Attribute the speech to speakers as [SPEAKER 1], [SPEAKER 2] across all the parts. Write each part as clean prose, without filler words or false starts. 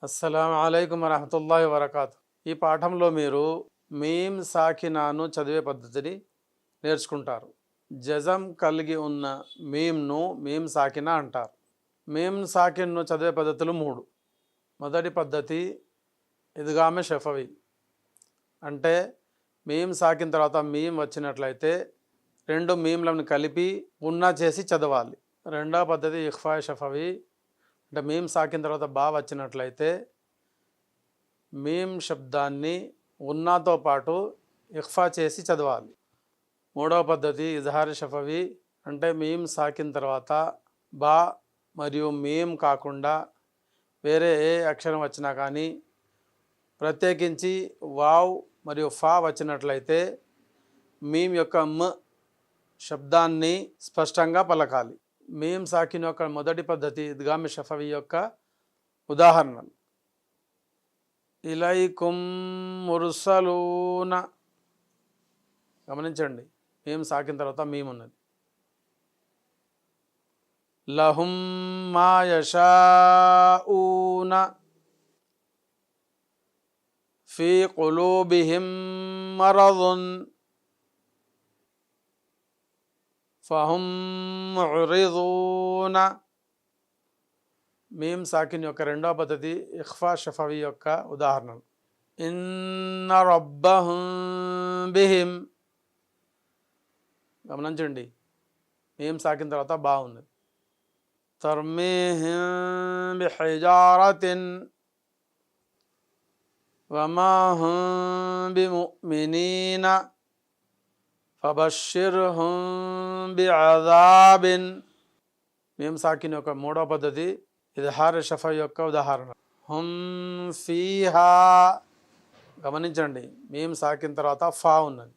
[SPEAKER 1] అస్సలాము అలైకుం వరహమతుల్లాహి వబరకాతు. ఈ పాఠంలో మీరు మీమ్ సాకినాను చదివే పద్ధతిని నేర్చుకుంటారు. జజం కలిగి ఉన్న మీమ్ను మీమ్ సాకినా అంటారు. మీమ్ సాకిన్ను చదివే పద్ధతులు 3. మొదటి పద్ధతి ఇద్గామే షఫవి, అంటే మీమ్ సాకిన తర్వాత మీమ్ వచ్చినట్లయితే 2 మీమ్లను కలిపి ఉన్నా చేసి చదవాలి. రెండవ పద్ధతి ఇఖ్ఫా షఫవి, అంటే మీమ్ సాకిన తర్వాత బా వచ్చినట్లయితే మీమ్ శబ్దాన్ని ఉన్నాతో పాటు ఇఖ్ఫా చేసి చదవాలి. మూడవ పద్ధతి ఇజ్హార్ షఫవి, అంటే మీమ్ సాకిన తర్వాత బా మరియు మీమ్ కాకుండా వేరే ఏ అక్షరం వచ్చినా కానీ ప్రత్యేకించి వావ్ మరియు ఫా వచ్చినట్లయితే మీమ్ యొక్క మ్ శబ్దాన్ని స్పష్టంగా పలకాలి. మీమ్ సాకిన్ యొక్క మొదటి పద్ధతి ఇద్గామ్ షఫవి యొక్క ఉదాహరణలు: ఇలైకుం ముర్సలూన. గమనించండి, మీమ్ సాకిన తర్వాత మీమ్ ఉన్నది. లహుం మా యషాఊన ఫీ కులూబిహిం మరదున్ ఫహుం మురిదూన. మీమ్ సాకిన్ యొక్క రెండవ పద్ధతి ఇఖ్ఫా షఫవి యొక్క ఉదాహరణలు: ఇన్న రబ్బహుం బిహిం. గమనించండి, మీమ్ సాకిన తర్వాత బాగుంది. తర్మీహిం బిహిజారతిన్ వమా హుం బిముమినీన ఫబషిర్హుం బిఅజాబిన్. మీమ్ సాకిన్ యొక్క మూడవ పద్ధతి ఇజ్హార్ షఫవి యొక్క ఉదాహరణ: హుం ఫీహా. గమనించండి, మీమ్ సాకిన తర్వాత ఫా ఉన్నది.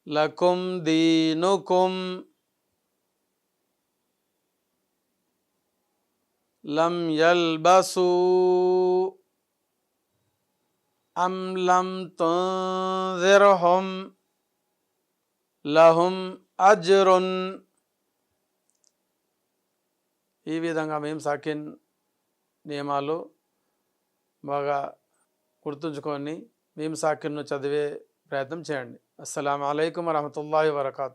[SPEAKER 1] లకుం దీనుకుం. లం యల్బసూ అం లం తుంజిర్హుం లహుం అజ్రున్. ఈ విధంగా మీమ్ సాకిన్ నియమాలు బాగా గుర్తుంచుకొని మీమ్ సాకిన్ను చదివే ప్రయత్నం చేయండి. అస్సలాము అలైకుం వరహమతుల్లాహి వబరకాతు.